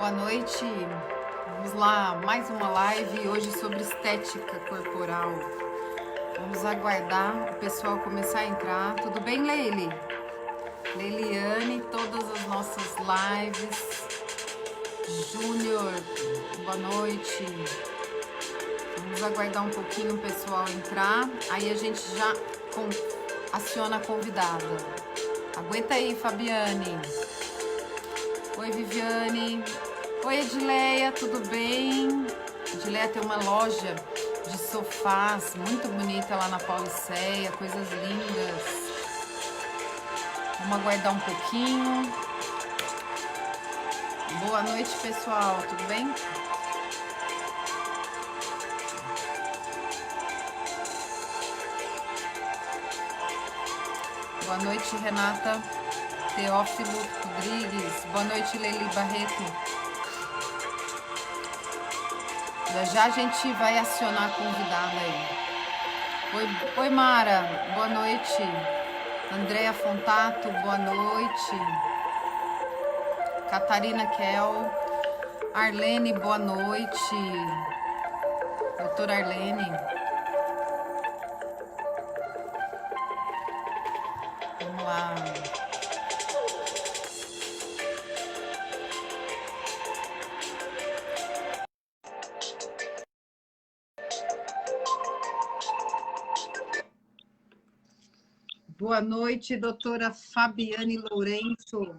Boa noite. Vamos lá, mais uma live hoje sobre estética corporal. Vamos aguardar o pessoal começar a entrar. Tudo bem, Leile? Leiliane, todas as nossas lives. Júnior, boa noite. Vamos aguardar um pouquinho o pessoal entrar. Aí a gente já aciona a convidada. Aguenta aí, Fabiane. Oi, Viviane. Oi, Edileia, tudo bem? Edileia tem uma loja de sofás muito bonita lá na Pauliceia, coisas lindas. Vamos aguardar um pouquinho. Boa noite, pessoal, tudo bem? Boa noite, Renata Teófilo Rodrigues. Boa noite, Leili Barreto. Já a gente vai acionar a convidada aí. Oi, Mara, boa noite. Andréa Fontato, boa noite. Catarina Kel. Arlene, boa noite. Doutora Arlene. Vamos lá. Boa noite, doutora Fabiane Lourenço.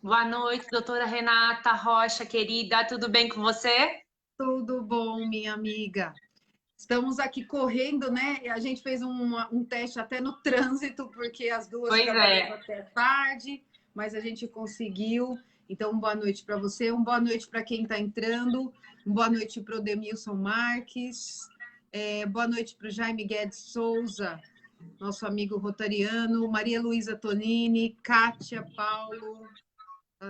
Boa noite, doutora Renata Rocha, querida. Tudo bem com você? Tudo bom, minha amiga. Estamos aqui correndo, né? A gente fez um teste até no trânsito, porque as duas trabalhamos até tarde, mas a gente conseguiu. Então, boa noite para você, boa noite para quem está entrando, boa noite para o Demilson Marques, boa noite para o Jaime Guedes Souza, nosso amigo rotariano, Maria Luísa Tonini, Kátia, Paulo.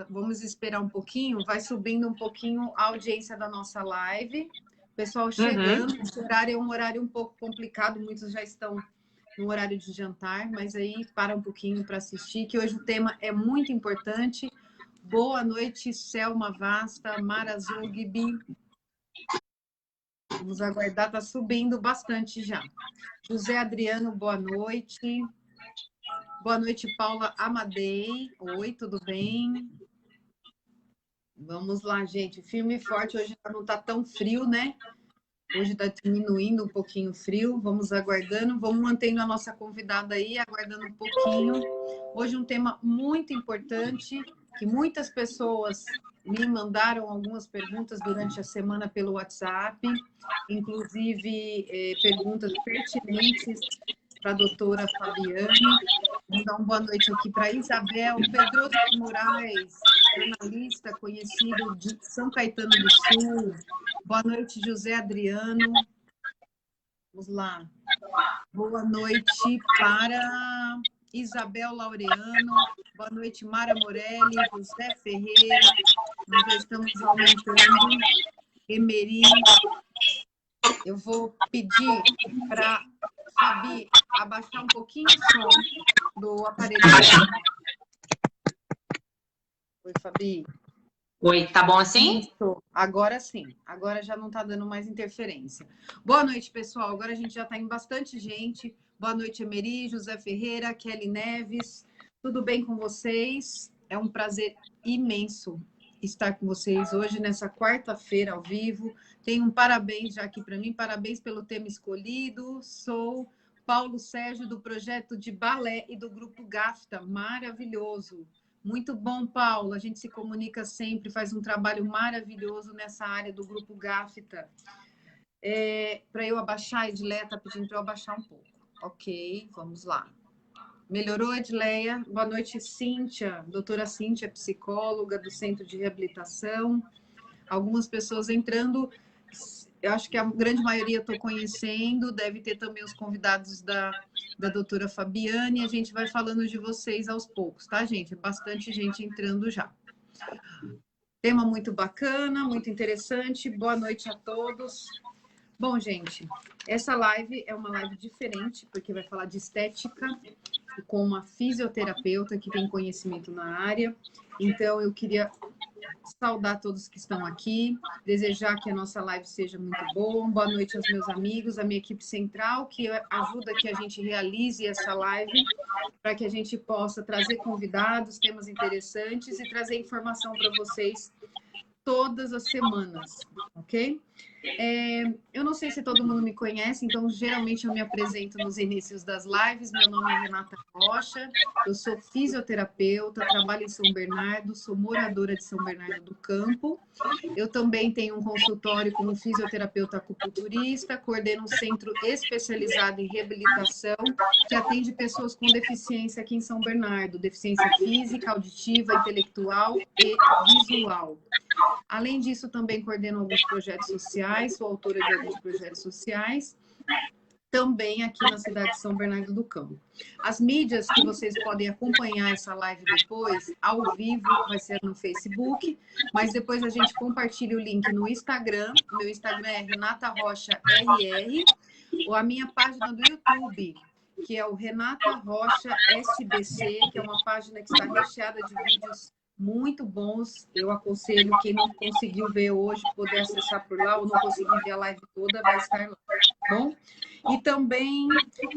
Vamos esperar um pouquinho, vai subindo um pouquinho a audiência da nossa live. Pessoal chegando, esse horário é um horário um pouco complicado, muitos já estão no horário de jantar, mas aí para um pouquinho para assistir, que hoje o tema é muito importante. Boa noite, Selma Vasta, Mara Zugbi. Vamos aguardar, está subindo bastante já. José Adriano, boa noite. Boa noite, Paula Amadei. Oi, tudo bem? Vamos lá, gente. Firme e forte. Hoje não está tão frio, né? Hoje está diminuindo um pouquinho o frio. Vamos aguardando. Vamos mantendo a nossa convidada aí, aguardando um pouquinho. Hoje um tema muito importante, que muitas pessoas me mandaram algumas perguntas durante a semana pelo WhatsApp, inclusive perguntas pertinentes para a doutora Fabiane. Vou dar uma boa noite aqui para Isabel Pedroso de Moraes, jornalista conhecido de São Caetano do Sul. Boa noite, José Adriano. Vamos lá. Boa noite para Isabel Laureano. Boa noite, Mara Morelli, José Ferreira. Nós já estamos aumentando. Emery. Eu vou pedir para Fabi abaixar um pouquinho o som do aparelho. Oi, Fabi. Oi, tá bom assim? Isso. Agora sim. Agora já não está dando mais interferência. Boa noite, pessoal. Agora a gente já está em bastante gente. Boa noite, Emery, José Ferreira, Kelly Neves. Tudo bem com vocês? É um prazer imenso estar com vocês hoje, nessa quarta-feira, ao vivo. Tem um parabéns já aqui para mim. Parabéns pelo tema escolhido. Sou Paulo Sérgio, do projeto de balé e do Grupo GAFTA. Maravilhoso. Muito bom, Paulo. A gente se comunica sempre, faz um trabalho maravilhoso nessa área do Grupo GAFTA. Para eu abaixar, Edileia está pedindo para eu abaixar um pouco. Ok, vamos lá. Melhorou, Edileia? Boa noite, Cíntia. Doutora Cíntia, psicóloga do Centro de Reabilitação. Algumas pessoas entrando, eu acho que a grande maioria estou conhecendo, deve ter também os convidados da doutora Fabiane, a gente vai falando de vocês aos poucos, tá, gente? Bastante gente entrando já. Tema muito bacana, muito interessante. Boa noite a todos. Bom, gente, essa live é uma live diferente, porque vai falar de estética com uma fisioterapeuta que tem conhecimento na área. Então, eu queria saudar todos que estão aqui, desejar que a nossa live seja muito boa. Boa noite aos meus amigos, a minha equipe central, que ajuda que a gente realize essa live, para que a gente possa trazer convidados, temas interessantes e trazer informação para vocês todas as semanas, ok? Eu não sei se todo mundo me conhece, então geralmente eu me apresento nos inícios das lives. Meu nome é Renata Rocha, eu sou fisioterapeuta, trabalho em São Bernardo, sou moradora de São Bernardo do Campo. Eu também tenho um consultório como fisioterapeuta acupunturista, coordeno um centro especializado em reabilitação que atende pessoas com deficiência aqui em São Bernardo, deficiência física, auditiva, intelectual e visual. Além disso, também coordeno alguns projetos sociais, sou autora de alguns projetos sociais, também aqui na cidade de São Bernardo do Campo. As mídias que vocês podem acompanhar essa live depois, ao vivo, vai ser no Facebook, mas depois a gente compartilha o link no Instagram. Meu Instagram é Renata Rocha RR, ou a minha página do YouTube, que é o Renata Rocha SBC, que é uma página que está recheada de vídeos muito bons. Eu aconselho quem não conseguiu ver hoje poder acessar por lá, ou não conseguir ver a live toda, vai estar lá, tá bom? E também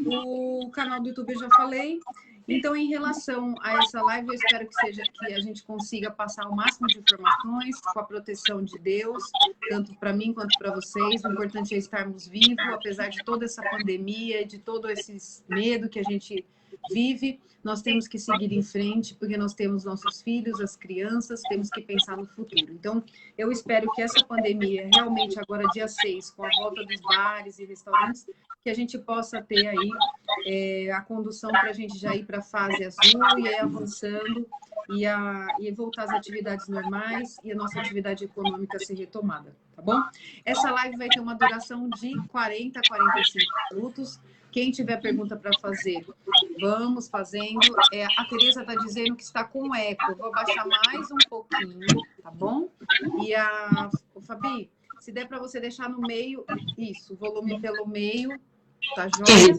o canal do YouTube eu já falei. Então, em relação a essa live, eu espero que a gente consiga passar o máximo de informações com a proteção de Deus, tanto para mim quanto para vocês. O importante é estarmos vivos, apesar de toda essa pandemia, de todo esse medo que a gente vive. Nós temos que seguir em frente, porque nós temos nossos filhos, as crianças, temos que pensar no futuro. Então, eu espero que essa pandemia, realmente agora dia 6, com a volta dos bares e restaurantes, que a gente possa ter aí a condução para a gente já ir para a fase azul e aí avançando e voltar às atividades normais e a nossa atividade econômica ser retomada, tá bom? Essa live vai ter uma duração de 40 a 45 minutos. Quem tiver pergunta para fazer, vamos fazendo. A Tereza está dizendo que está com eco. Eu vou baixar mais um pouquinho, tá bom? E o Fabi, se der para você deixar no meio, isso, o volume pelo meio, tá joia?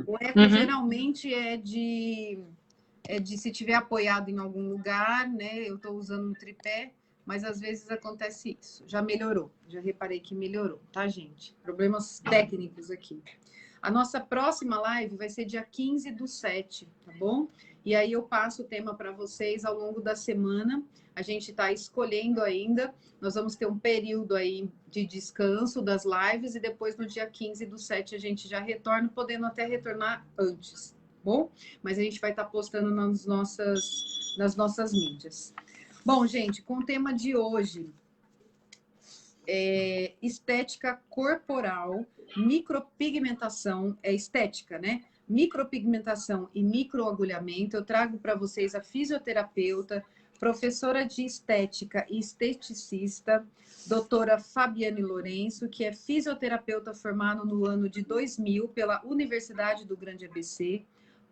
O eco geralmente é de se tiver apoiado em algum lugar, né? Eu estou usando um tripé, mas às vezes acontece isso. Já melhorou, já reparei que melhorou, tá, gente? Problemas técnicos aqui. A nossa próxima live vai ser dia 15/7, tá bom? E aí eu passo o tema para vocês ao longo da semana. A gente está escolhendo ainda. Nós vamos ter um período aí de descanso das lives e depois no dia 15/7 a gente já retorna, podendo até retornar antes, tá bom? Mas a gente vai estar postando nas nossas mídias. Bom, gente, com o tema de hoje, estética corporal, micropigmentação, estética, né? Micropigmentação e microagulhamento. Eu trago para vocês a fisioterapeuta, professora de estética e esteticista, doutora Fabiane Lourenço, que é fisioterapeuta formada no ano de 2000 pela Universidade do Grande ABC,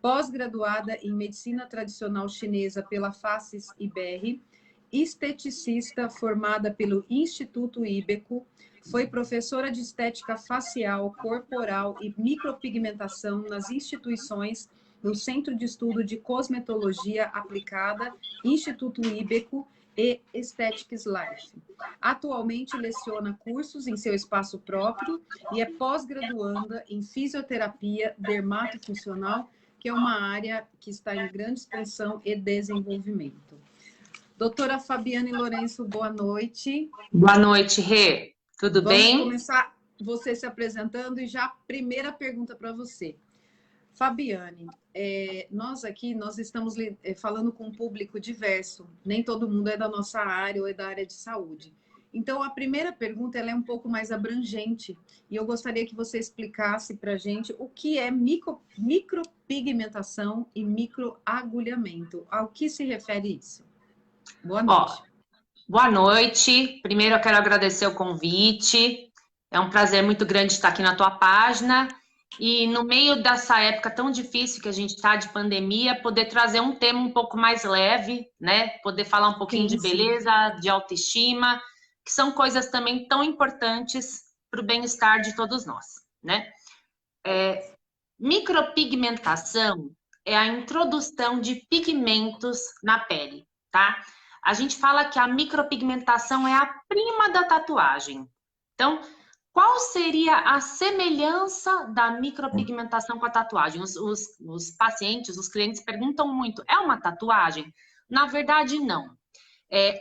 pós-graduada em medicina tradicional chinesa pela Faces IBR, esteticista formada pelo Instituto Ibeco, foi professora de estética facial, corporal e micropigmentação nas instituições do Centro de Estudo de Cosmetologia Aplicada, Instituto Ibeco e Aesthetics Life. Atualmente leciona cursos em seu espaço próprio e é pós-graduanda em fisioterapia dermatofuncional, que é uma área que está em grande expansão e desenvolvimento. Doutora Fabiane Lourenço, boa noite. Boa noite, Rê. Tudo bem? Vamos começar você se apresentando e já a primeira pergunta para você. Fabiane, nós estamos falando com um público diverso, nem todo mundo é da nossa área ou é da área de saúde. Então, a primeira pergunta ela é um pouco mais abrangente e eu gostaria que você explicasse para a gente o que é micropigmentação e microagulhamento. Ao que se refere isso? Boa noite. Boa noite. Primeiro eu quero agradecer o convite. É um prazer muito grande estar aqui na tua página. E no meio dessa época tão difícil que a gente está de pandemia, poder trazer um tema um pouco mais leve, né? Poder falar um pouquinho de beleza, de autoestima, que são coisas também tão importantes para o bem-estar de todos nós, né? Micropigmentação é a introdução de pigmentos na pele, tá? a gente fala que a micropigmentação é a prima da tatuagem. Então, qual seria a semelhança da micropigmentação com a tatuagem? Os pacientes, os clientes perguntam muito, é uma tatuagem? Na verdade, não.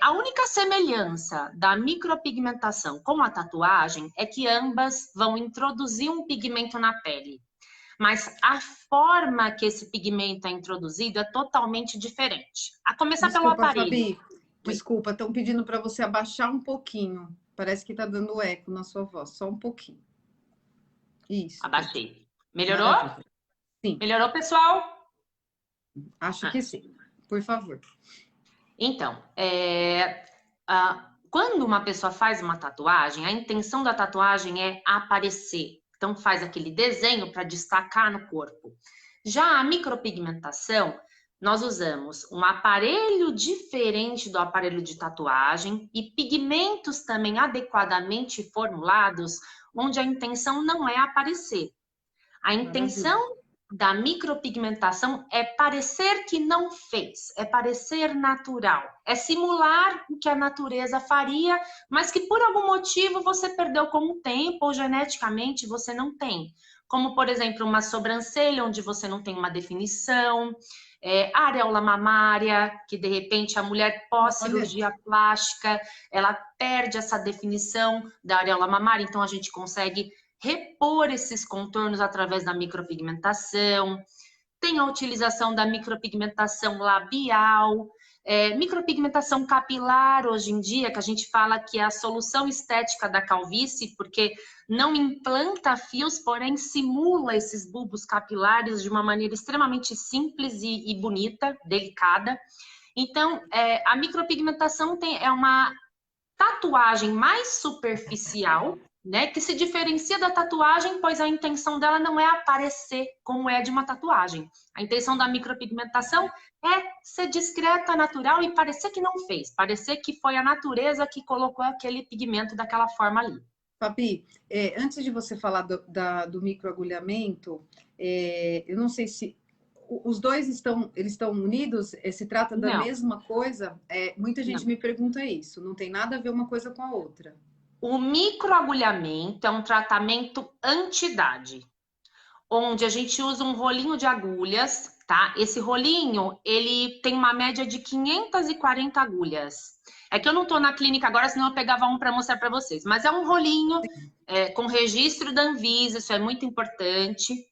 A única semelhança da micropigmentação com a tatuagem é que ambas vão introduzir um pigmento na pele. Mas a forma que esse pigmento é introduzido é totalmente diferente. A começar pelo aparelho. Fabi, desculpa, estão pedindo para você abaixar um pouquinho. Parece que está dando eco na sua voz, só um pouquinho. Isso. Abaixei. Melhorou? Maravilha. Sim. Melhorou, pessoal? Acho que sim. Por favor. Então, quando uma pessoa faz uma tatuagem, a intenção da tatuagem é aparecer. Então, faz aquele desenho para destacar no corpo. Já a micropigmentação, nós usamos um aparelho diferente do aparelho de tatuagem e pigmentos também adequadamente formulados, onde a intenção não é aparecer. A intenção da micropigmentação é parecer que não fez, é parecer natural, é simular o que a natureza faria, mas que por algum motivo você perdeu com o tempo ou geneticamente você não tem. Como, por exemplo, uma sobrancelha onde você não tem uma definição, a areola mamária, que de repente a mulher pós-cirurgia plástica, ela perde essa definição da areola mamária, então a gente consegue repor esses contornos através da micropigmentação. Tem a utilização da micropigmentação labial, micropigmentação capilar hoje em dia, que a gente fala que é a solução estética da calvície, porque não implanta fios, porém simula esses bulbos capilares de uma maneira extremamente simples e bonita, delicada. Então, a micropigmentação é uma tatuagem mais superficial, né, que se diferencia da tatuagem, pois a intenção dela não é aparecer como é de uma tatuagem. A intenção da micropigmentação é ser discreta, natural e parecer que não fez, parecer que foi a natureza que colocou aquele pigmento daquela forma ali. Fabi, antes de você falar do microagulhamento, eu não sei se os dois estão unidos, se trata da mesma coisa? Muita gente me pergunta isso, não tem nada a ver uma coisa com a outra. O microagulhamento é um tratamento anti-idade, onde a gente usa um rolinho de agulhas, tá? Esse rolinho, ele tem uma média de 540 agulhas. É que eu não tô na clínica agora, senão eu pegava um para mostrar para vocês. Mas é um rolinho com registro da Anvisa, isso é muito importante.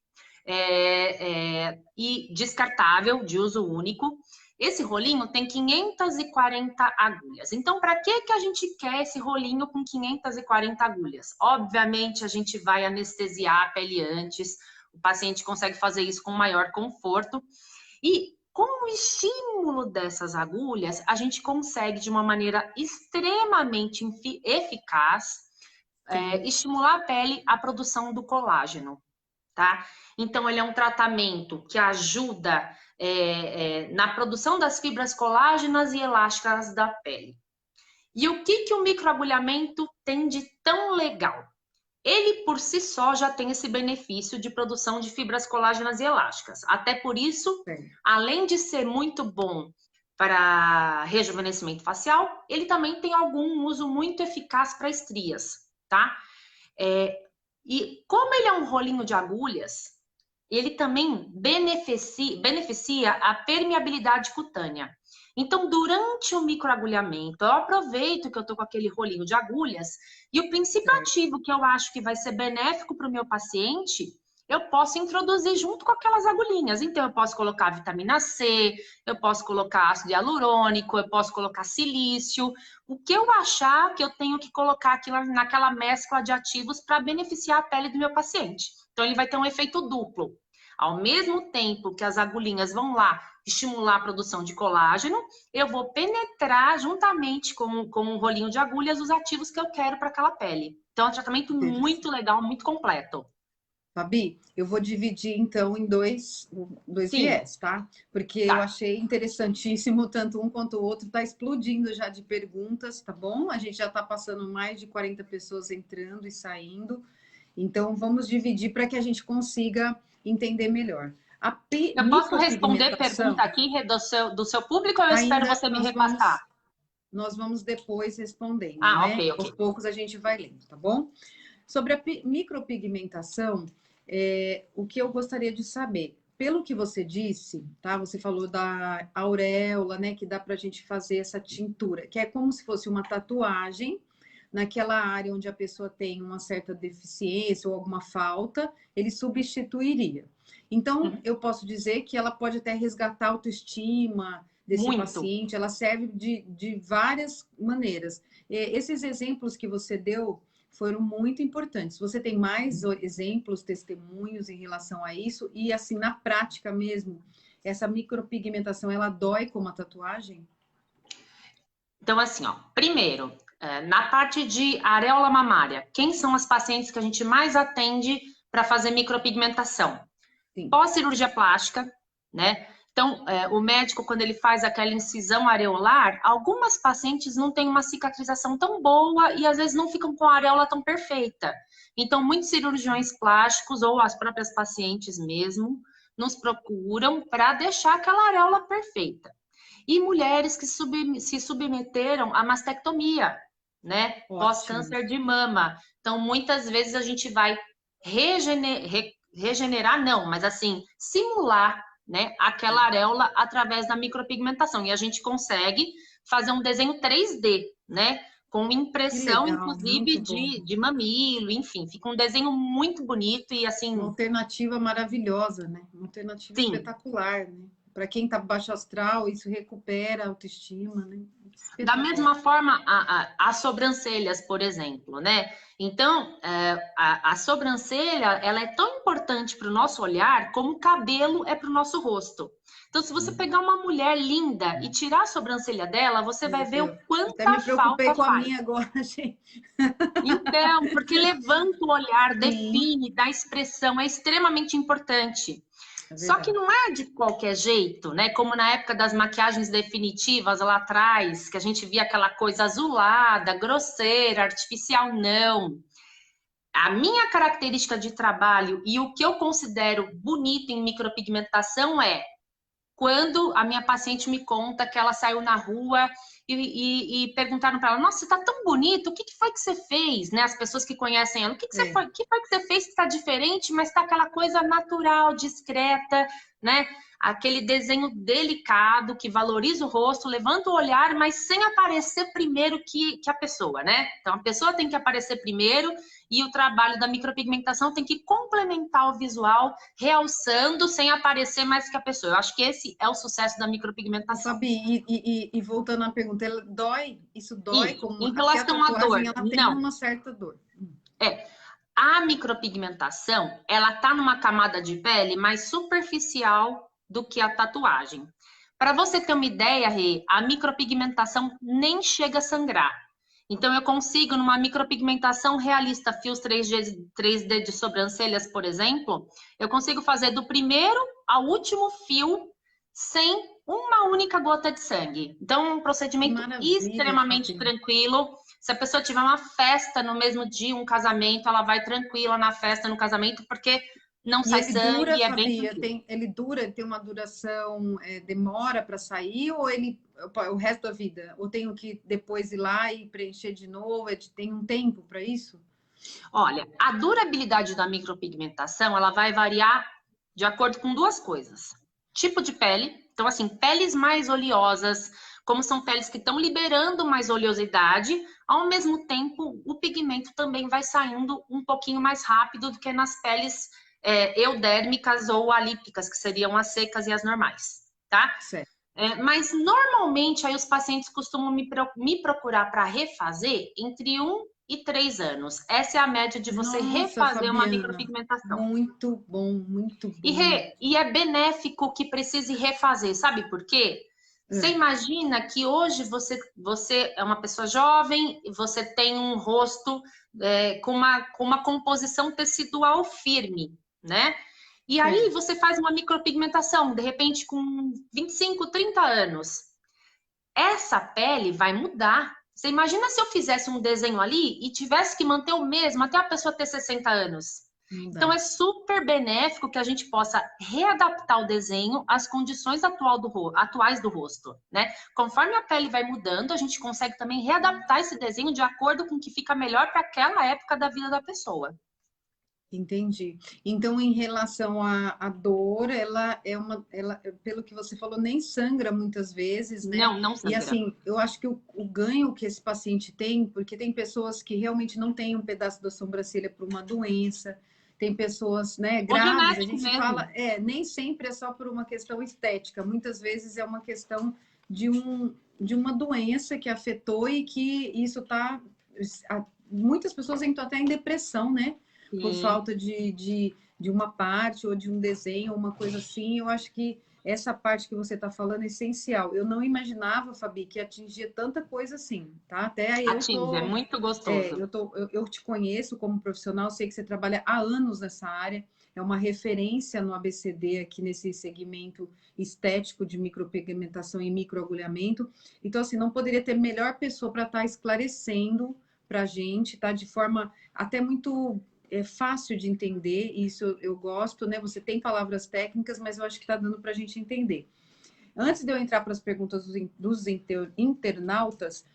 E descartável, de uso único. Esse rolinho tem 540 agulhas. Então, para que a gente quer esse rolinho com 540 agulhas? Obviamente, a gente vai anestesiar a pele antes. O paciente consegue fazer isso com maior conforto. E com o estímulo dessas agulhas, a gente consegue, de uma maneira extremamente eficaz, estimular a pele à produção do colágeno, tá? Então, ele é um tratamento que ajuda na produção das fibras colágenas e elásticas da pele. E o que o microagulhamento tem de tão legal? Ele, por si só, já tem esse benefício de produção de fibras colágenas e elásticas. Até por isso, além de ser muito bom para rejuvenescimento facial, ele também tem algum uso muito eficaz para estrias, tá? E como ele é um rolinho de agulhas, ele também beneficia a permeabilidade cutânea. Então, durante o microagulhamento, eu aproveito que eu tô com aquele rolinho de agulhas e o princípio ativo que eu acho que vai ser benéfico para o meu paciente, eu posso introduzir junto com aquelas agulhinhas. Então, eu posso colocar vitamina C, eu posso colocar ácido hialurônico, eu posso colocar silício. O que eu achar que eu tenho que colocar aquilo naquela mescla de ativos para beneficiar a pele do meu paciente. Então, ele vai ter um efeito duplo. Ao mesmo tempo que as agulhinhas vão lá estimular a produção de colágeno, eu vou penetrar juntamente com um rolinho de agulhas os ativos que eu quero para aquela pele. Então, é um tratamento muito legal, muito completo. Fabi, eu vou dividir, então, em dois viés, tá? Porque eu achei interessantíssimo, tanto um quanto o outro. Tá explodindo já de perguntas, tá bom? A gente já tá passando mais de 40 pessoas entrando e saindo. Então, vamos dividir para que a gente consiga entender melhor. Eu posso responder pergunta aqui do seu público ou eu espero você me repassar? nós vamos depois respondendo, Ah, né? ok. Aos poucos a gente vai lendo, tá bom? Sobre a micropigmentação, o que eu gostaria de saber, pelo que você disse, tá? Você falou da auréola, né? Que dá para a gente fazer essa tintura, que é como se fosse uma tatuagem naquela área onde a pessoa tem uma certa deficiência ou alguma falta, ele substituiria. Então, eu posso dizer que ela pode até resgatar a autoestima desse Muito. paciente, ela serve de várias maneiras. Esses exemplos que você deu foram muito importantes. Você tem mais exemplos, testemunhos em relação a isso? E assim, na prática mesmo, essa micropigmentação, ela dói como a tatuagem? Então, assim, ó, primeiro, na parte de areola mamária, quem são as pacientes que a gente mais atende para fazer micropigmentação? Pós-cirurgia plástica, né? Então, o médico, quando ele faz aquela incisão areolar, algumas pacientes não têm uma cicatrização tão boa e às vezes não ficam com a areola tão perfeita. Então, muitos cirurgiões plásticos ou as próprias pacientes mesmo nos procuram para deixar aquela areola perfeita. E mulheres que se submeteram à mastectomia, né? Pós-câncer de mama. Então, muitas vezes a gente vai regenerar, não, mas assim, simular, né, aquela areola através da micropigmentação. E a gente consegue fazer um desenho 3D, né? Com impressão, legal, inclusive, de mamilo, enfim, fica um desenho muito bonito e assim. Uma alternativa maravilhosa, né? Uma alternativa espetacular, né? Para quem está baixo astral, isso recupera a autoestima, né? Da mesma forma, as sobrancelhas, por exemplo, né? Então, a sobrancelha, ela é tão importante para o nosso olhar como o cabelo é para o nosso rosto. Então, se você pegar uma mulher linda e tirar a sobrancelha dela, você vai ver o quanta até me preocupei falta com a faz. minha agora, gente. Então, porque levanta o olhar, define, dá expressão, é extremamente importante. Só que não é de qualquer jeito, né? Como na época das maquiagens definitivas lá atrás, que a gente via aquela coisa azulada, grosseira, artificial, não. A minha característica de trabalho e o que eu considero bonito em micropigmentação é quando a minha paciente me conta que ela saiu na rua e perguntaram para ela, nossa, você tá tão bonito, o que foi que você fez? Né? As pessoas que conhecem ela, o que foi que você fez que tá diferente, mas tá aquela coisa natural, discreta, né? Aquele desenho delicado que valoriza o rosto, levanta o olhar, mas sem aparecer primeiro que a pessoa, né? Então a pessoa tem que aparecer primeiro e o trabalho da micropigmentação tem que complementar o visual, realçando sem aparecer mais que a pessoa. Eu acho que esse é o sucesso da micropigmentação. Fabi, e voltando à pergunta, ela dói? Isso dói? Como em relação à dor, ela tem não. uma certa dor. A micropigmentação, ela tá numa camada de pele mais superficial do que a tatuagem. Para você ter uma ideia, Rê, a micropigmentação nem chega a sangrar. Então, eu consigo, numa micropigmentação realista, fios 3D de sobrancelhas, por exemplo, eu consigo fazer do primeiro ao último fio sem uma única gota de sangue. Então, é um procedimento extremamente tranquilo. Se a pessoa tiver uma festa no mesmo dia, um casamento, ela vai tranquila na festa, no casamento, porque não sai sangue, dura, é bem tranquilo. Ele tem uma duração, demora para sair, ou o resto da vida? Ou tenho que depois ir lá e preencher de novo? Tem um tempo para isso? Olha, a durabilidade da micropigmentação, ela vai variar de acordo com duas coisas. Tipo de pele, então assim, peles mais oleosas, como são peles que estão liberando mais oleosidade, ao mesmo tempo o pigmento também vai saindo um pouquinho mais rápido do que nas peles eudérmicas ou alípicas, que seriam as secas e as normais, tá? Certo. Mas normalmente aí os pacientes costumam me procurar para refazer entre 1 e 3 anos. Essa é a média de você refazer uma micropigmentação. Muito bom, muito bom. E é benéfico que precise refazer, sabe por quê? Você imagina que hoje você é uma pessoa jovem, você tem um rosto com uma composição tecidual firme, né? E aí você faz uma micropigmentação, de repente com 25, 30 anos. Essa pele vai mudar. Você imagina se eu fizesse um desenho ali e tivesse que manter o mesmo até a pessoa ter 60 anos. Não Então, dá. é super benéfico que a gente possa readaptar o desenho às condições atuais do rosto, né? Conforme a pele vai mudando, a gente consegue também readaptar esse desenho de acordo com o que fica melhor para aquela época da vida da pessoa. Entendi. Então, em relação à dor, ela é ela, pelo que você falou, nem sangra muitas vezes, né? Não, não E sangra. assim, eu acho que o ganho que esse paciente tem, porque tem pessoas que realmente não têm um pedaço da sobrancelha por uma doença, tem pessoas, né, Ou graves, a genético gente mesmo. fala, nem sempre é só por uma questão estética, muitas vezes é uma questão de de uma doença que afetou e que isso tá. Muitas pessoas entram até em depressão, né? Por Sim. falta de uma parte ou de um desenho, uma coisa assim. Eu acho que essa parte que você está falando é essencial. Eu não imaginava, Fabi, que atingia tanta coisa assim, tá? Até Atinge, é muito gostoso. eu te conheço como profissional, sei que você trabalha há anos nessa área, é uma referência no ABCD aqui nesse segmento estético de micropigmentação e microagulhamento. Então, assim, não poderia ter melhor pessoa para estar esclarecendo para a gente, tá? De forma até muito fácil de entender, e isso eu gosto, né? Você tem palavras técnicas, mas eu acho que está dando para a gente entender. Antes de eu entrar para as perguntas dos internautas,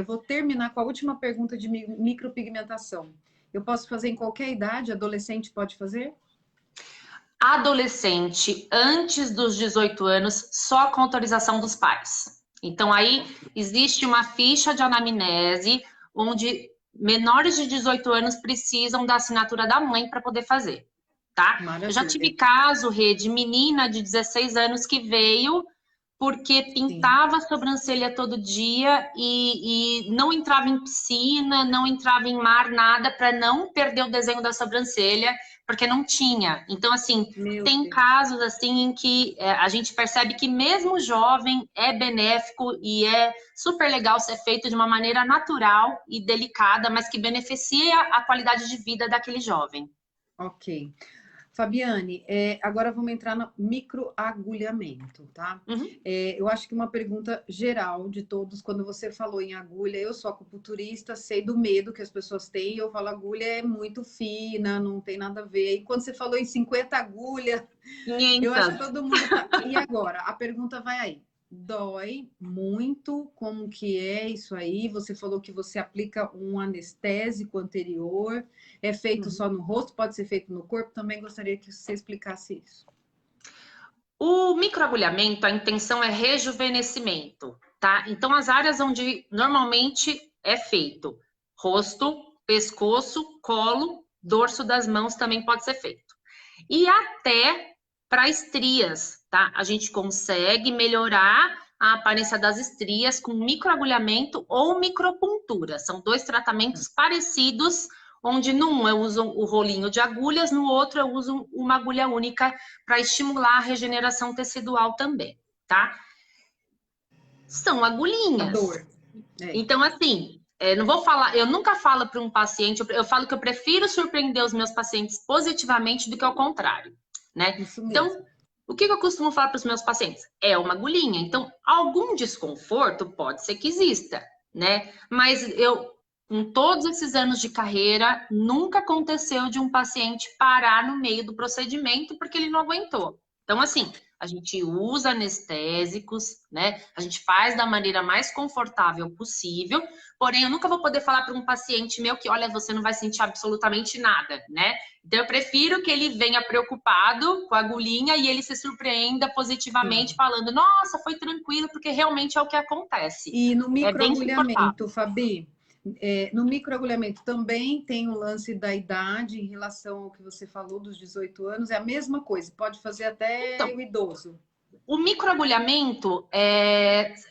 vou terminar com a última pergunta de micropigmentação. Eu posso fazer em qualquer idade? Adolescente pode fazer? Adolescente, antes dos 18 anos, só com autorização dos pais. Então, aí existe uma ficha de anamnese, onde menores de 18 anos precisam da assinatura da mãe para poder fazer, tá? Eu já Maravilha. tive caso, Rê, de menina de 16 anos que veio porque Sim. pintava a sobrancelha todo dia e não entrava em piscina, não entrava em mar, nada, para não perder o desenho da sobrancelha, porque não tinha. Então, assim, Meu tem Deus. casos assim em que a gente percebe que mesmo jovem é benéfico e é super legal ser feito de uma maneira natural e delicada, mas que beneficia a qualidade de vida daquele jovem. Ok. Fabiane, agora vamos entrar no microagulhamento, tá? Uhum. Eu acho que uma pergunta geral de todos, quando você falou em agulha, eu sou acupunturista, sei do medo que as pessoas têm, eu falo agulha é muito fina, não tem nada a ver. E quando você falou em 50 agulhas, eu acho que 500. todo mundo tá. E agora? A pergunta vai aí. Dói muito? Como que é isso aí? Você falou que você aplica um anestésico anterior. É feito Uhum. só no rosto? Pode ser feito no corpo? Também gostaria que você explicasse isso. O microagulhamento, a intenção é rejuvenescimento, tá? Então, as áreas onde normalmente é feito, rosto, pescoço, colo, dorso das mãos também pode ser feito. E até para estrias, tá? A gente consegue melhorar a aparência das estrias com microagulhamento ou micropuntura. São dois tratamentos parecidos, onde num eu uso o rolinho de agulhas, no outro eu uso uma agulha única para estimular a regeneração tecidual também, tá? São A agulhinhas. dor. É, Então, assim, não vou falar, eu nunca falo para um paciente, eu falo que eu prefiro surpreender os meus pacientes positivamente do que ao contrário, né? isso Então, mesmo. o que eu costumo falar para os meus pacientes? É uma agulhinha. Então, algum desconforto pode ser que exista, né? Mas eu, com todos esses anos de carreira, nunca aconteceu de um paciente parar no meio do procedimento porque ele não aguentou. Então, assim, a gente usa anestésicos, né? A gente faz da maneira mais confortável possível. Porém, eu nunca vou poder falar para um paciente meu que, olha, você não vai sentir absolutamente nada, né? Então, eu prefiro que ele venha preocupado com a agulhinha e ele se surpreenda positivamente, Sim. falando, nossa, foi tranquilo, porque realmente é o que acontece. E no É bem microagulhamento, suportável. Fabi, no microagulhamento também tem o lance da idade em relação ao que você falou dos 18 anos, é a mesma coisa, pode fazer até Então, o idoso. o microagulhamento,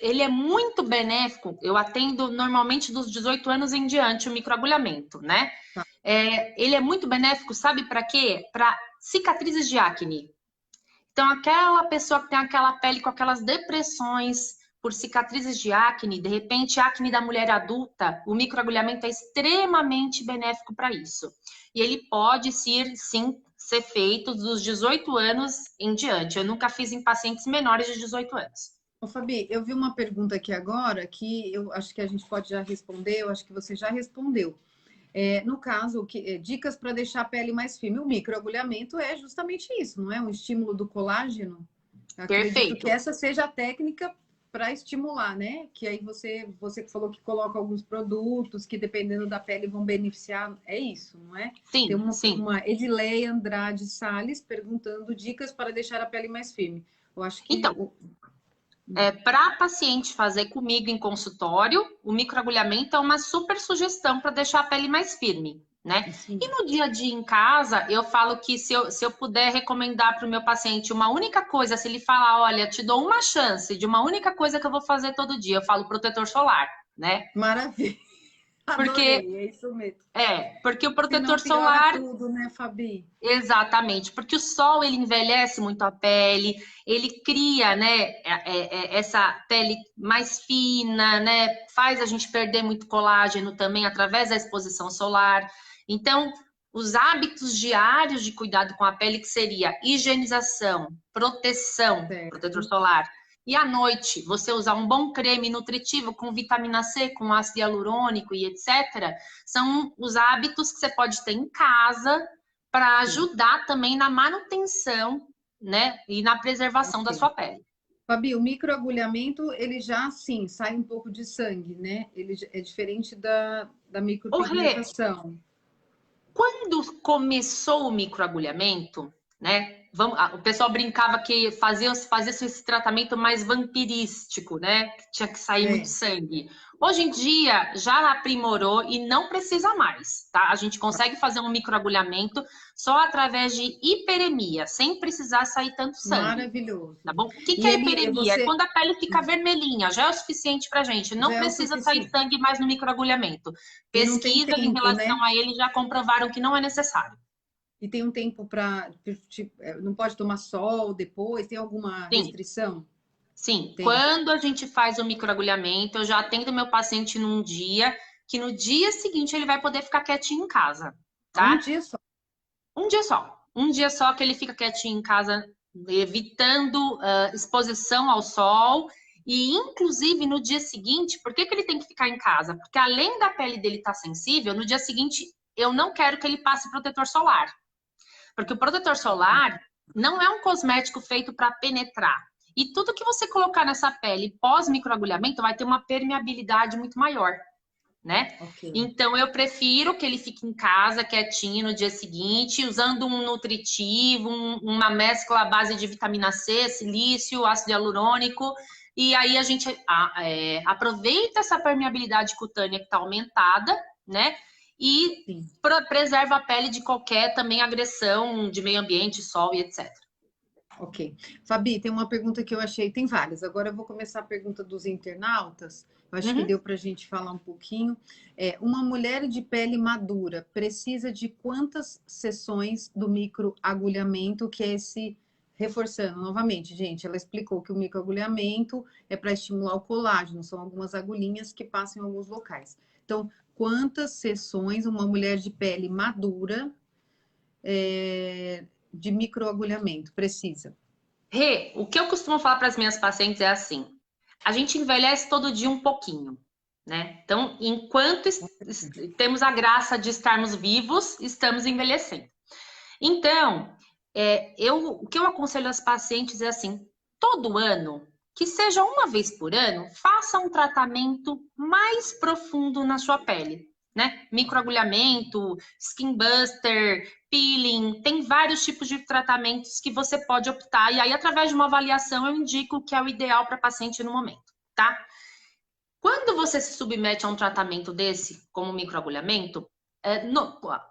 ele é muito benéfico. Eu atendo normalmente dos 18 anos em diante o microagulhamento, né? Tá. Ele é muito benéfico, sabe para quê? Para cicatrizes de acne. Então, aquela pessoa que tem aquela pele com aquelas depressões por cicatrizes de acne, de repente, acne da mulher adulta, o microagulhamento é extremamente benéfico para isso. E ele pode sim ser feito dos 18 anos em diante. Eu nunca fiz em pacientes menores de 18 anos. Ô, Fabi, eu vi uma pergunta aqui agora que eu acho que a gente pode já responder, eu acho que você já respondeu. No caso, dicas para deixar a pele mais firme. O microagulhamento é justamente isso, não é? Um estímulo do colágeno. Eu acredito que Perfeito. essa seja a técnica para estimular, né? Que aí você que falou que coloca alguns produtos que, dependendo da pele, vão beneficiar. É isso, não é? Tem Sim, sim. uma Edileia Andrade Salles perguntando dicas para deixar a pele mais firme. Eu acho que Então, para paciente fazer comigo em consultório, o microagulhamento é uma super sugestão para deixar a pele mais firme, né? sim. E no dia a dia em casa, eu falo que se eu puder recomendar para o meu paciente uma única coisa, se ele falar, olha, te dou uma chance de uma única coisa que eu vou fazer todo dia, eu falo protetor solar, né? Maravilha. Porque Adorei, é isso mesmo. porque o Senão protetor piora solar. tudo, né, Fabi? Exatamente, porque o sol ele envelhece muito a pele, ele cria, né, essa pele mais fina, né, faz a gente perder muito colágeno também através da exposição solar. Então, os hábitos diários de cuidado com a pele que seria higienização, proteção, protetor Certo. solar. E à noite, você usar um bom creme nutritivo com vitamina C, com ácido hialurônico e etc., são os hábitos que você pode ter em casa para Sim. ajudar também na manutenção, né, e na preservação da Ok. sua pele. Fabi, o microagulhamento, ele já, sim, sai um pouco de sangue, né? Ele é diferente da Ô, Rê, micropigmentação. quando começou o microagulhamento, né? O pessoal brincava que fazia esse tratamento mais vampirístico, né? Que tinha que sair muito É, sangue. Hoje em dia já aprimorou e não precisa mais, tá? A gente consegue fazer um microagulhamento só através de hiperemia, sem precisar sair tanto sangue. Tá maravilhoso. bom? O que E é ele, hiperemia? É você quando a pele fica vermelhinha, já é o suficiente pra gente. Não já é o precisa sair suficiente. sangue mais no microagulhamento. E não tem Pesquisas em tempo, relação né? a ele já comprovaram que não é necessário. E tem um tempo para. Não pode tomar sol depois? Tem alguma Sim, restrição? sim. Tem. Quando a gente faz o microagulhamento, eu já atendo meu paciente num dia que no dia seguinte ele vai poder ficar quietinho em casa, Há um tá? dia só. Um dia só. Um dia só que ele fica quietinho em casa, evitando exposição ao sol. E, inclusive, no dia seguinte, por que ele tem que ficar em casa? Porque além da pele dele estar sensível, no dia seguinte eu não quero que ele passe protetor solar. Porque o protetor solar não é um cosmético feito para penetrar. E tudo que você colocar nessa pele pós-microagulhamento vai ter uma permeabilidade muito maior, né? Ok. Então, eu prefiro que ele fique em casa, quietinho, no dia seguinte, usando um nutritivo, uma mescla à base de vitamina C, silício, ácido hialurônico, e aí a gente aproveita essa permeabilidade cutânea que está aumentada, né? E Sim. preserva a pele de qualquer também agressão de meio ambiente, sol e etc. Ok. Fabi, tem uma pergunta que eu achei, tem várias. Agora eu vou começar a pergunta dos internautas. Eu acho que Uhum. deu para a gente falar um pouquinho. Uma mulher de pele madura precisa de quantas sessões do microagulhamento, que é esse. Reforçando novamente, gente, ela explicou que o microagulhamento é para estimular o colágeno, são algumas agulhinhas que passam em alguns locais. Então, quantas sessões uma mulher de pele madura de microagulhamento precisa? Rê, o que eu costumo falar para as minhas pacientes é assim: a gente envelhece todo dia um pouquinho, né? Então, enquanto temos a graça de estarmos vivos, estamos envelhecendo. Então, o que eu aconselho às pacientes é assim: todo ano, que seja uma vez por ano, faça um tratamento mais profundo na sua pele, né? Microagulhamento, skin buster, peeling, tem vários tipos de tratamentos que você pode optar. E aí, através de uma avaliação, eu indico o que é o ideal para a paciente no momento, tá? Quando você se submete a um tratamento desse, como microagulhamento,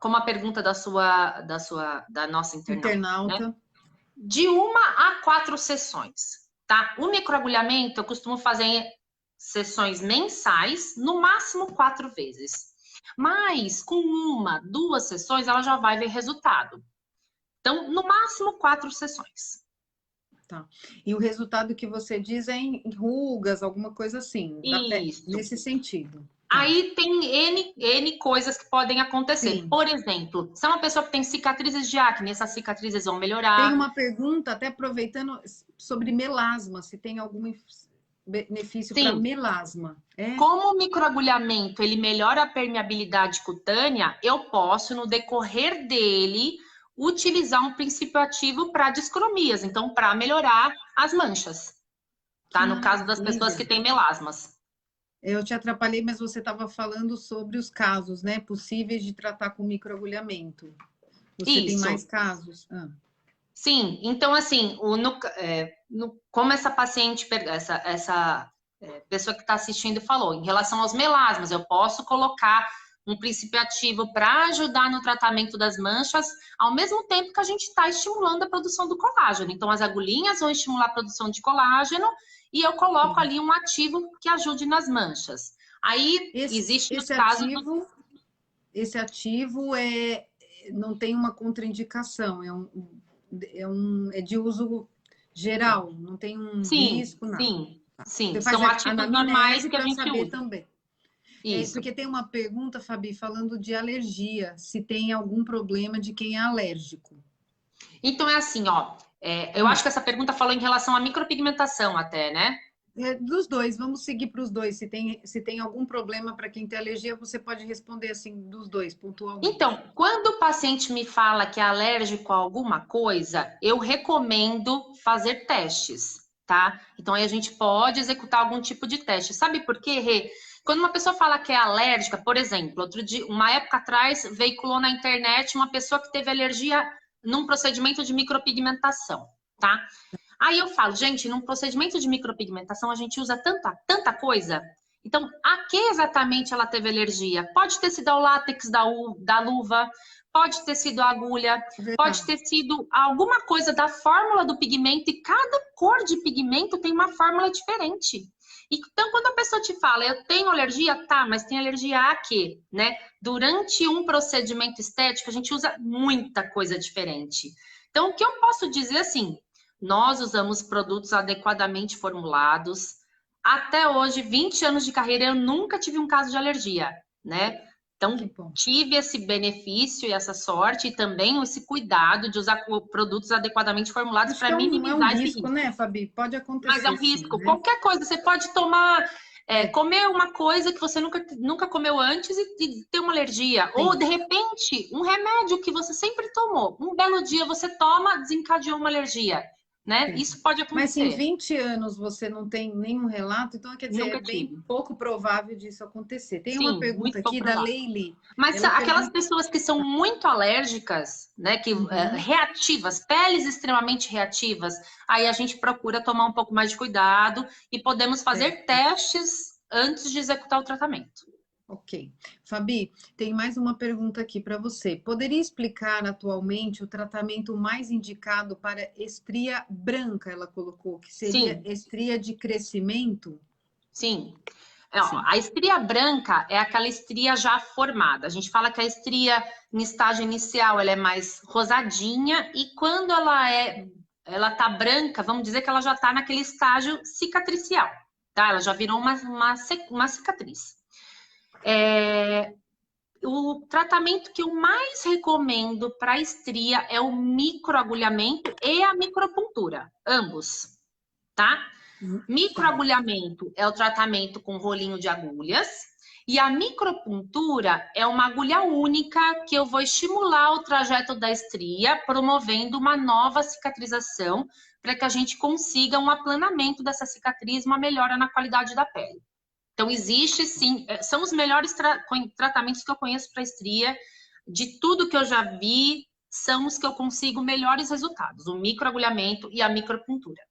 como a pergunta da nossa internauta, né? Internauta. De 1 a 4 sessões, tá? O microagulhamento eu costumo fazer sessões mensais, no máximo 4 vezes. Mas com 1, 2 sessões ela já vai ver resultado. Então, no máximo 4 sessões. Tá. E o resultado que você diz é em rugas, alguma coisa assim, Isso. nesse sentido. Tá. Aí tem N coisas que podem acontecer. Sim. Por exemplo, se é uma pessoa que tem cicatrizes de acne, essas cicatrizes vão Tem melhorar. uma pergunta, até aproveitando, sobre melasma, se tem alguma benefício para Sim. melasma. Como o microagulhamento ele melhora a permeabilidade cutânea, eu posso, no decorrer dele, utilizar um princípio ativo para discromias, então para melhorar as manchas, tá? No caso das pessoas que têm melasmas. Eu te atrapalhei, mas você estava falando sobre os casos, né? Possíveis de tratar com microagulhamento. Você tem mais casos? Sim, então assim, como essa paciente, pessoa que está assistindo falou, em relação aos melasmas, eu posso colocar um princípio ativo para ajudar no tratamento das manchas, ao mesmo tempo que a gente está estimulando a produção do colágeno. Então, as agulhinhas vão estimular a produção de colágeno e eu coloco ali um ativo que ajude nas manchas. Aí, existe o caso... Esse ativo não tem uma contraindicação, é de uso geral, não tem um risco, nada. Sim. Você faz São ativos normais que a gente saber usa. Também. Isso. Porque tem uma pergunta, Fabi, falando de alergia, se tem algum problema de quem é alérgico. Então é assim, ó, eu acho que essa pergunta falou em relação à micropigmentação até, né? Dos dois, vamos seguir para os dois. Se tem algum problema para quem tem alergia, você pode responder assim, dos dois, pontualmente. Então, quando o paciente me fala que é alérgico a alguma coisa, eu recomendo fazer testes, tá? Então, aí a gente pode executar algum tipo de teste. Sabe por quê, Rê? Quando uma pessoa fala que é alérgica, por exemplo, outro dia, uma época atrás, veiculou na internet uma pessoa que teve alergia num procedimento de micropigmentação, tá? Aí eu falo, gente, num procedimento de micropigmentação a gente usa tanta coisa. Então, a que exatamente ela teve alergia? Pode ter sido ao látex da luva, pode ter sido a agulha, pode ter sido alguma coisa da fórmula do pigmento, e cada cor de pigmento tem uma fórmula diferente. Então, quando a pessoa te fala, eu tenho alergia, tá, mas tem alergia a quê? Né? Durante um procedimento estético, a gente usa muita coisa diferente. Então, o que eu posso dizer assim, nós usamos produtos adequadamente formulados. Até hoje, 20 anos de carreira, eu nunca tive um caso de alergia, né? Então, tive esse benefício e essa sorte e também esse cuidado de usar produtos adequadamente formulados para minimizar esse risco. Né, Fabi? Pode acontecer. Mas é um risco. Né? Qualquer coisa, você pode tomar, comer uma coisa que você nunca comeu antes e ter uma alergia. Sim. Ou, de repente, um remédio que você sempre tomou. Um belo dia você toma, desencadeou uma alergia. Né? Isso pode acontecer. Mas em 20 anos você não tem nenhum relato, então quer dizer, é bem pouco provável disso acontecer. Tem uma pergunta aqui da Leili. Mas aquelas pessoas que são muito alérgicas, né, que reativas, peles extremamente reativas, aí a gente procura tomar um pouco mais de cuidado e podemos fazer testes antes de executar o tratamento. Ok. Fabi, tem mais uma pergunta aqui para você. Poderia explicar atualmente o tratamento mais indicado para estria branca, ela colocou, que seria estria de crescimento? Sim. A estria branca é aquela estria já formada. A gente fala que a estria, em estágio inicial, ela é mais rosadinha e quando ela tá branca, vamos dizer que ela já tá naquele estágio cicatricial, tá? Ela já virou uma cicatriz. O tratamento que eu mais recomendo para estria é o microagulhamento e a micropuntura, ambos, tá? Microagulhamento é o tratamento com rolinho de agulhas e a micropuntura é uma agulha única que eu vou estimular o trajeto da estria, promovendo uma nova cicatrização para que a gente consiga um aplanamento dessa cicatriz, uma melhora na qualidade da pele. Então, existe sim, são os melhores tratamentos que eu conheço para estria. De tudo que eu já vi, são os que eu consigo melhores resultados, o microagulhamento e a micropuntura.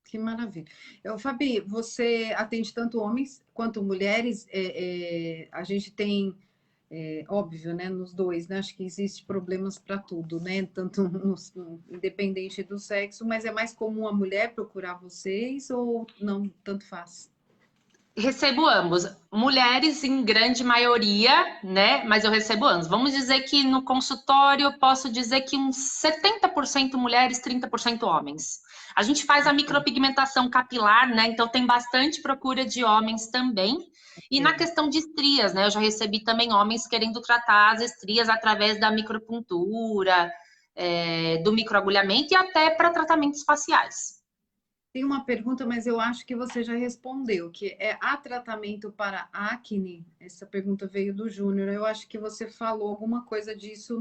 Que maravilha. Fabi, você atende tanto homens quanto mulheres. A gente tem, óbvio, né, nos dois, né? Acho que existe problemas para tudo, né? Tanto independente do sexo, mas é mais comum a mulher procurar vocês ou não, tanto faz? Recebo ambos. Mulheres em grande maioria, né? Mas eu recebo ambos. Vamos dizer que no consultório eu posso dizer que uns 70% mulheres, 30% homens. A gente faz a micropigmentação capilar, né? Então tem bastante procura de homens também. E na questão de estrias, né? Eu já recebi também homens querendo tratar as estrias através da micropuntura, do microagulhamento e até para tratamentos faciais. Tem uma pergunta, mas eu acho que você já respondeu, que é: há tratamento para acne? Essa pergunta veio do Júnior. Eu acho que você falou alguma coisa disso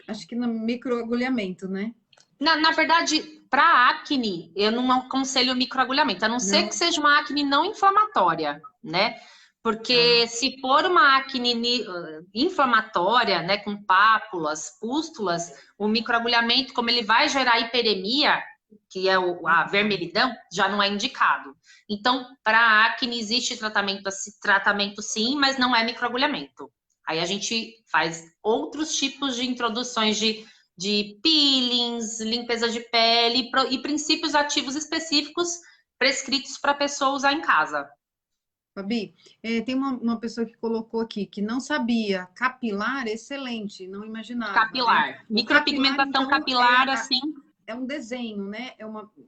acho que no microagulhamento, né? Na verdade, para acne, eu não aconselho microagulhamento, a não ser que Não? seja uma acne não inflamatória, né? Tá. Porque se for uma acne inflamatória, né, com pápulas, pústulas, o microagulhamento, como ele vai gerar hiperemia, que é a vermelhidão, já não é indicado. Então, para acne existe tratamento sim, mas não é microagulhamento. Aí a gente faz outros tipos de introduções de peelings, limpeza de pele e princípios ativos específicos prescritos para a pessoa usar em casa. Fabi, tem uma pessoa que colocou aqui que não sabia. Capilar, excelente, não imaginava, né? Capilar. O capilar, Micropigmentação então, capilar, assim, é um desenho, né?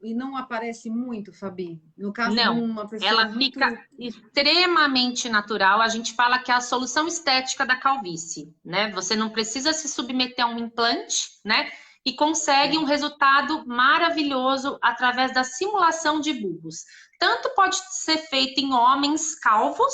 E não aparece muito, Fabi. No caso de não. uma pessoa Ela muito. fica extremamente natural. A gente fala que é a solução estética da calvície, né? Você não precisa se submeter a um implante, né? E consegue um resultado maravilhoso através da simulação de bulbos. Tanto pode ser feito em homens calvos,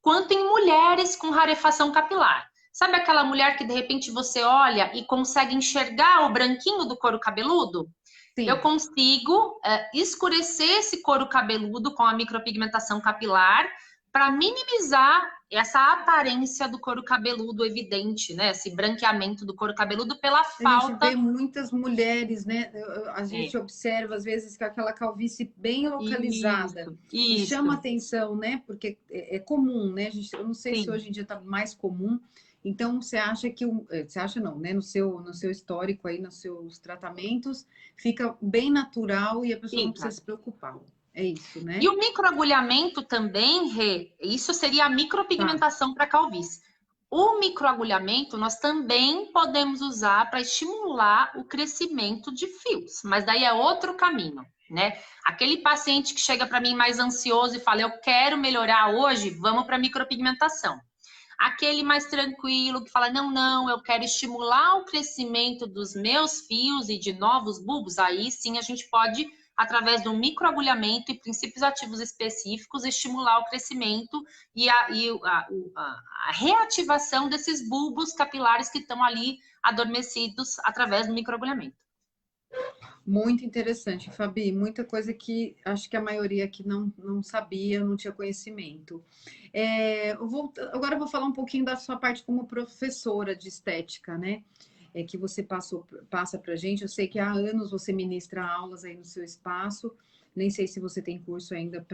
quanto em mulheres com rarefação capilar. Sabe aquela mulher que de repente você olha e consegue enxergar o branquinho do couro cabeludo? Eu Sim. consigo escurecer esse couro cabeludo com a micropigmentação capilar para minimizar essa aparência do couro cabeludo evidente, né? Esse branqueamento do couro cabeludo pela A gente falta. vê muitas mulheres, né? A É, gente observa, às vezes, com aquela calvície bem localizada. isso, E chama isso, atenção, né? Porque é comum, né? Eu não sei se sim, hoje em dia está mais comum. Então, você acha que... Você acha não, né? No seu histórico aí, nos seus tratamentos, fica bem natural e a pessoa não precisa fica. se preocupar. É isso, E né? o microagulhamento também, Rê, isso seria a Tá. micropigmentação para calvície. O microagulhamento nós também podemos usar para estimular o crescimento de fios, mas daí é outro caminho, né? Aquele paciente que chega para mim mais ansioso e fala, eu quero melhorar hoje, vamos para micropigmentação. Aquele mais tranquilo que fala, não, não, eu quero estimular o crescimento dos meus fios e de novos bulbos, aí sim a gente pode, através do microagulhamento e princípios ativos específicos, estimular o crescimento e a reativação desses bulbos capilares que estão ali adormecidos através do microagulhamento. Muito interessante, Fabi. Muita coisa que acho que a maioria aqui não sabia, não tinha conhecimento. Agora eu vou falar um pouquinho da sua parte como professora de estética, né? Que você passa para a gente. Eu sei que há anos você ministra aulas aí no seu espaço. Nem sei se você tem curso ainda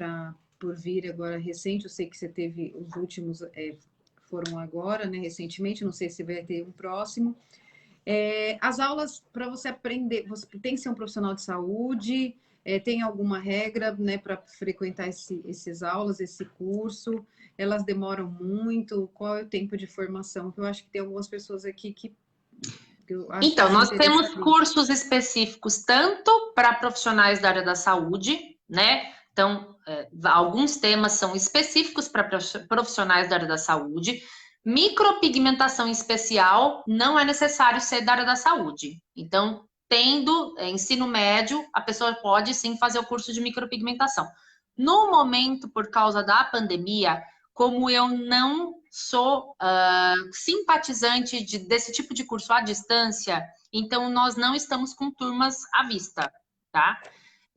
por vir agora recente. Eu sei que você teve os últimos, foram agora, né? Recentemente. Não sei se vai ter um próximo. As aulas para você aprender, você tem que ser um profissional de saúde, tem alguma regra, né, para frequentar esses aulas, esse curso? Elas demoram muito? Qual é o tempo de formação? Que eu acho que tem algumas pessoas aqui que eu acho que Então, se nós temos interessariam. cursos específicos tanto para profissionais da área da saúde, né? Então, alguns temas são específicos para profissionais da área da saúde. Micropigmentação especial não é necessário ser da área da saúde. Então, tendo ensino médio, a pessoa pode sim fazer o curso de micropigmentação. No momento, por causa da pandemia, como eu não sou simpatizante desse tipo de curso à distância, então nós não estamos com turmas à vista, tá?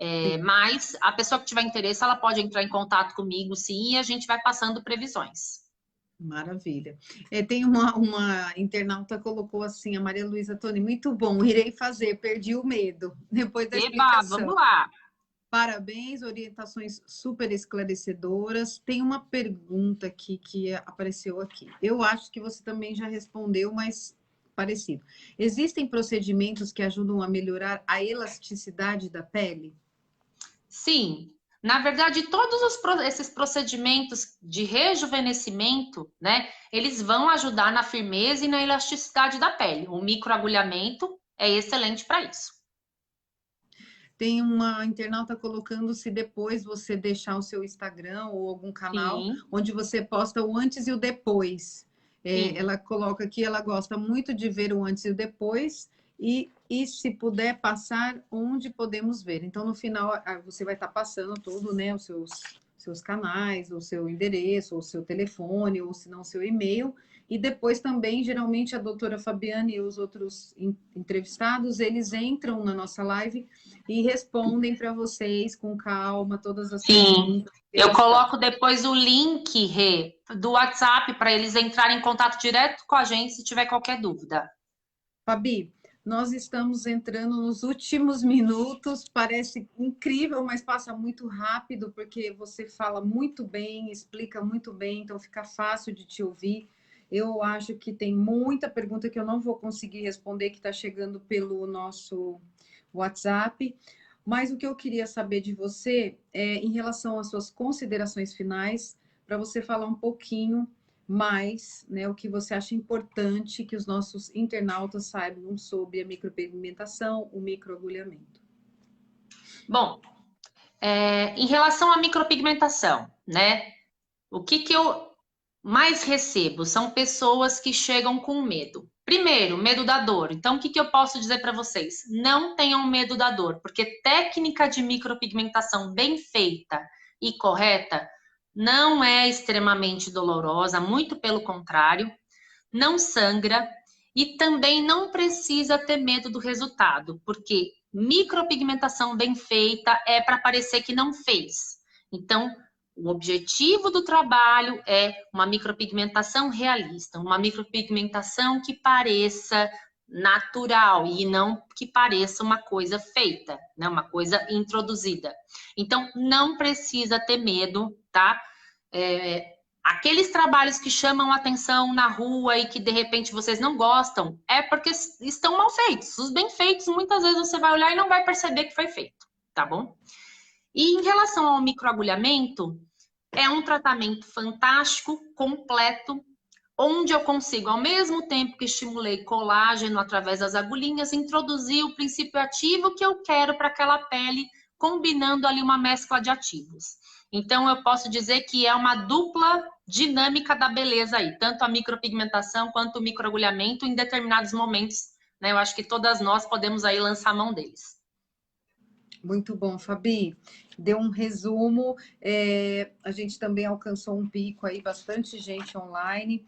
Sim, Mas a pessoa que tiver interesse, ela pode entrar em contato comigo, sim, e a gente vai passando previsões. maravilha. Tem uma internauta colocou assim, a Maria Luísa Toni, muito bom, irei fazer, perdi o medo depois da Eba, vamos explicação. lá. Parabéns, orientações super esclarecedoras. Tem uma pergunta aqui que apareceu aqui. Eu acho que você também já respondeu, mas parecido. Existem procedimentos que ajudam a melhorar a elasticidade da pele? Sim, na verdade, esses procedimentos de rejuvenescimento, né, eles vão ajudar na firmeza e na elasticidade da pele. O microagulhamento é excelente para isso. Tem uma internauta colocando se depois você deixar o seu Instagram ou algum canal Sim, onde você posta o antes e o depois. sim. Ela coloca que ela gosta muito de ver o antes e o depois e se puder passar, onde podemos ver. Então, no final, você vai estar passando tudo, né? Os seus canais, o seu endereço, o seu telefone, ou se não, o seu e-mail. E depois também, geralmente, a doutora Fabiane e os outros entrevistados, eles entram na nossa live e respondem para vocês com calma todas as Sim, perguntas. eu coloco depois o link, Rê, do WhatsApp para eles entrarem em contato direto com a gente se tiver qualquer dúvida. Fabi, nós estamos entrando nos últimos minutos, parece incrível, mas passa muito rápido, porque você fala muito bem, explica muito bem, então fica fácil de te ouvir. Eu acho que tem muita pergunta que eu não vou conseguir responder, que está chegando pelo nosso WhatsApp. Mas o que eu queria saber de você é em relação às suas considerações finais, para você falar um pouquinho mais, né, o que você acha importante que os nossos internautas saibam sobre a micropigmentação, o microagulhamento. Bom, em relação à micropigmentação, né? O que eu mais recebo são pessoas que chegam com medo. Primeiro, medo da dor. Então, o que eu posso dizer para vocês? Não tenham medo da dor, porque técnica de micropigmentação bem feita e correta não é extremamente dolorosa, muito pelo contrário, não sangra e também não precisa ter medo do resultado, porque micropigmentação bem feita é para parecer que não fez. Então, o objetivo do trabalho é uma micropigmentação realista, uma micropigmentação que pareça natural e não que pareça uma coisa feita, né? Uma coisa introduzida. Então, não precisa ter medo, tá? Aqueles trabalhos que chamam atenção na rua e que de repente vocês não gostam, é porque estão mal feitos. Os bem feitos, muitas vezes você vai olhar e não vai perceber que foi feito, tá bom? E em relação ao microagulhamento, é um tratamento fantástico, completo, onde eu consigo, ao mesmo tempo que estimulei colágeno através das agulhinhas, introduzir o princípio ativo que eu quero para aquela pele, combinando ali uma mescla de ativos. Então, eu posso dizer que é uma dupla dinâmica da beleza aí, tanto a micropigmentação quanto o microagulhamento em determinados momentos, né? Eu acho que todas nós podemos aí lançar a mão deles. Muito bom, Fabi. Deu um resumo. A gente também alcançou um pico aí, bastante gente online.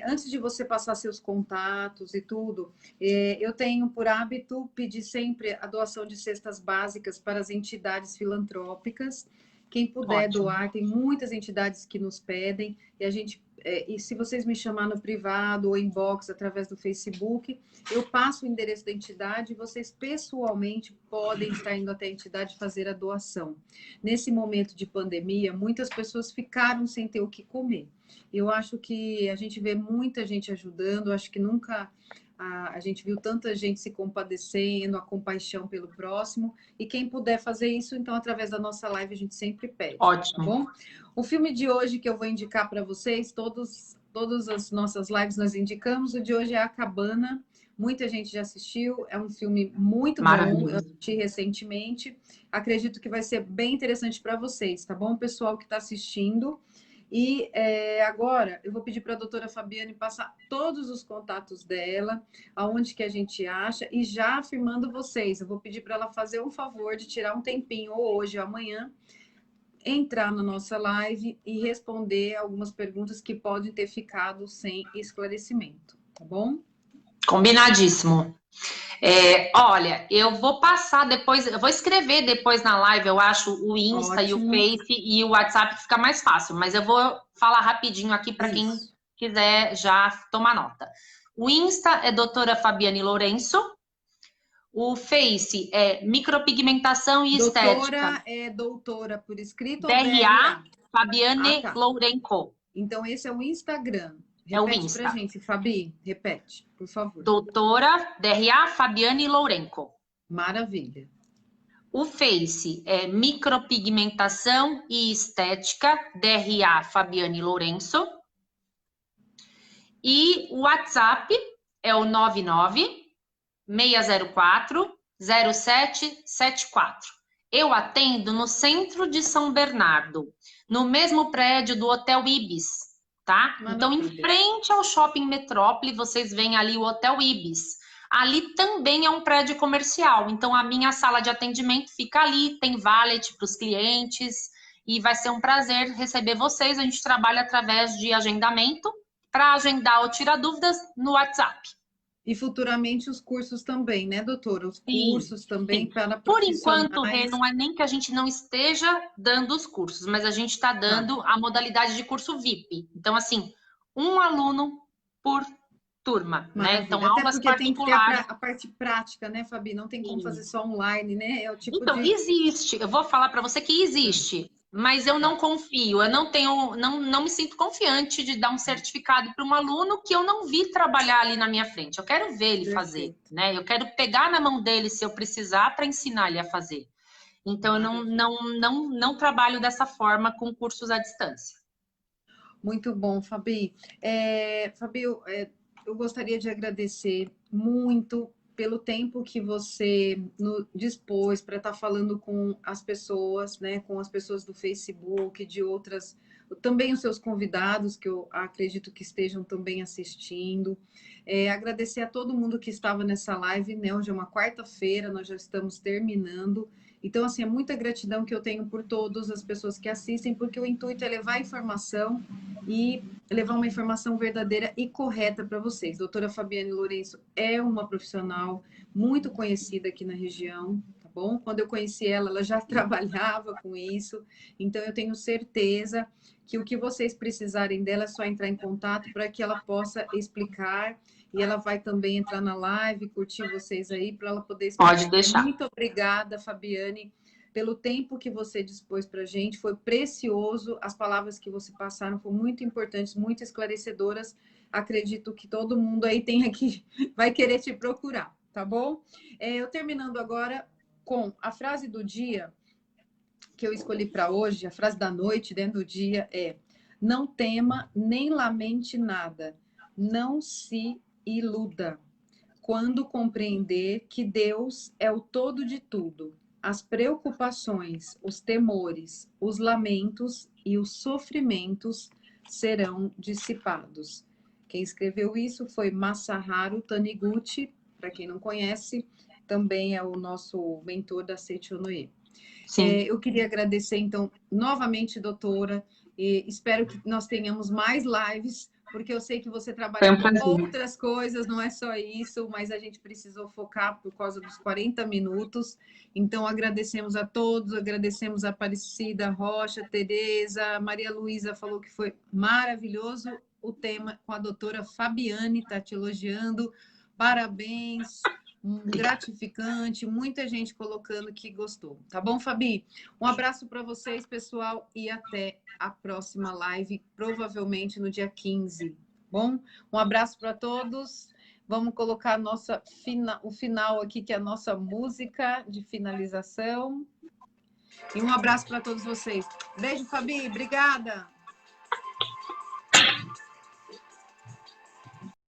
Antes de você passar seus contatos e tudo, eu tenho por hábito pedir sempre a doação de cestas básicas para as entidades filantrópicas. Quem puder doar, tem muitas entidades que nos pedem, e a gente. E se vocês me chamar no privado ou inbox através do Facebook, eu passo o endereço da entidade e vocês pessoalmente podem estar indo até a entidade fazer a doação. Nesse momento de pandemia, muitas pessoas ficaram sem ter o que comer. Eu acho que a gente vê muita gente ajudando, acho que nunca a gente viu tanta gente se compadecendo, a compaixão pelo próximo, e quem puder fazer isso, então, através da nossa live, a gente sempre pede. Ótimo. Tá bom? O filme de hoje que eu vou indicar para vocês, todas as nossas lives nós indicamos, o de hoje é A Cabana. Muita gente já assistiu, é um filme muito bom, eu assisti recentemente. Acredito que vai ser bem interessante para vocês, tá bom, pessoal que está assistindo? E agora eu vou pedir para a doutora Fabiane passar todos os contatos dela, aonde que a gente acha, e já afirmando vocês, eu vou pedir para ela fazer um favor de tirar um tempinho, ou hoje ou amanhã, entrar na nossa live e responder algumas perguntas que podem ter ficado sem esclarecimento, tá bom? Combinadíssimo. Olha, eu vou passar depois, eu vou escrever depois na live, eu acho o Insta e o Face e o WhatsApp fica mais fácil, mas eu vou falar rapidinho aqui para quem quiser já tomar nota. O Insta é doutora Fabiane Lourenço, o Face é micropigmentação e estética. Doutora é doutora por escrito DRA, ou DRA? Fabiane Lourenco. Então esse é o Instagram. É o Insta. Pra gente, Fabi, repete, por favor. Doutora DRA Fabiane Lourenco. Maravilha. O Face é micropigmentação e estética, DRA Fabiane Lourenço. E o WhatsApp é o 99-604-0774. Eu atendo no centro de São Bernardo, no mesmo prédio do Hotel Ibis. Tá? Então, em frente ao Shopping Metrópole, vocês veem ali o Hotel Ibis. Ali também é um prédio comercial, então a minha sala de atendimento fica ali, tem valet para os clientes, e vai ser um prazer receber vocês. A gente trabalha através de agendamento para agendar ou tirar dúvidas no WhatsApp. E futuramente os cursos também, né, doutora? Os cursos também sim. para Por profissionais. enquanto, Rê, não é nem que a gente não esteja dando os cursos, mas a gente está dando a modalidade de curso VIP. Então, assim, um aluno por turma, né? Então, Até aulas porque tem que ter particulares. a parte prática, né, Fabi? Não tem como fazer só online, né? É o tipo então, existe. Eu vou falar para você que existe. Mas eu não confio, eu não me sinto confiante de dar um certificado para um aluno que eu não vi trabalhar ali na minha frente. Eu quero ver ele fazer, né? Eu quero pegar na mão dele se eu precisar para ensinar ele a fazer. Então, eu não trabalho dessa forma com cursos à distância. Muito bom, Fabi. Fabi, eu gostaria de agradecer muito pelo tempo que você dispôs para estar falando com as pessoas, né, com as pessoas do Facebook, de outras, também os seus convidados, que eu acredito que estejam também assistindo. Agradecer a todo mundo que estava nessa live, né? Hoje é uma quarta-feira, nós já estamos terminando. Então, assim, é muita gratidão que eu tenho por todas as pessoas que assistem, porque o intuito é levar informação e levar uma informação verdadeira e correta para vocês. Doutora Fabiane Lourenço é uma profissional muito conhecida aqui na região, tá bom? Quando eu conheci ela, ela já trabalhava com isso, então eu tenho certeza que o que vocês precisarem dela é só entrar em contato para que ela possa explicar, e ela vai também entrar na live, curtir vocês aí, para ela poder explicar. Pode deixar. Muito obrigada, Fabiane, pelo tempo que você dispôs para a gente, foi precioso, as palavras que você passaram foram muito importantes, muito esclarecedoras, acredito que todo mundo aí vai querer te procurar, tá bom? Eu terminando agora com a frase do dia que eu escolhi para hoje, a frase da noite dentro do dia é: não tema nem lamente nada, não se iluda, quando compreender que Deus é o todo de tudo. As preocupações, os temores, os lamentos e os sofrimentos serão dissipados. Quem escreveu isso foi Masaharu Taniguchi, para quem não conhece, também é o nosso mentor da Seiichi Onoe. Eu queria agradecer, então, novamente, doutora, e espero que nós tenhamos mais lives, porque eu sei que você trabalha com outras coisas, não é só isso, mas a gente precisou focar por causa dos 40 minutos. Então, agradecemos a todos, agradecemos a Aparecida Rocha, Tereza, Maria Luísa falou que foi maravilhoso o tema com a doutora Fabiane, está te elogiando. Parabéns, gratificante, muita gente colocando que gostou. Tá bom, Fabi? Um abraço para vocês, pessoal, e até a próxima live, provavelmente no dia 15. Bom? Um abraço para todos. Vamos colocar o final aqui, que é a nossa música de finalização. E um abraço para todos vocês. Beijo, Fabi. Obrigada.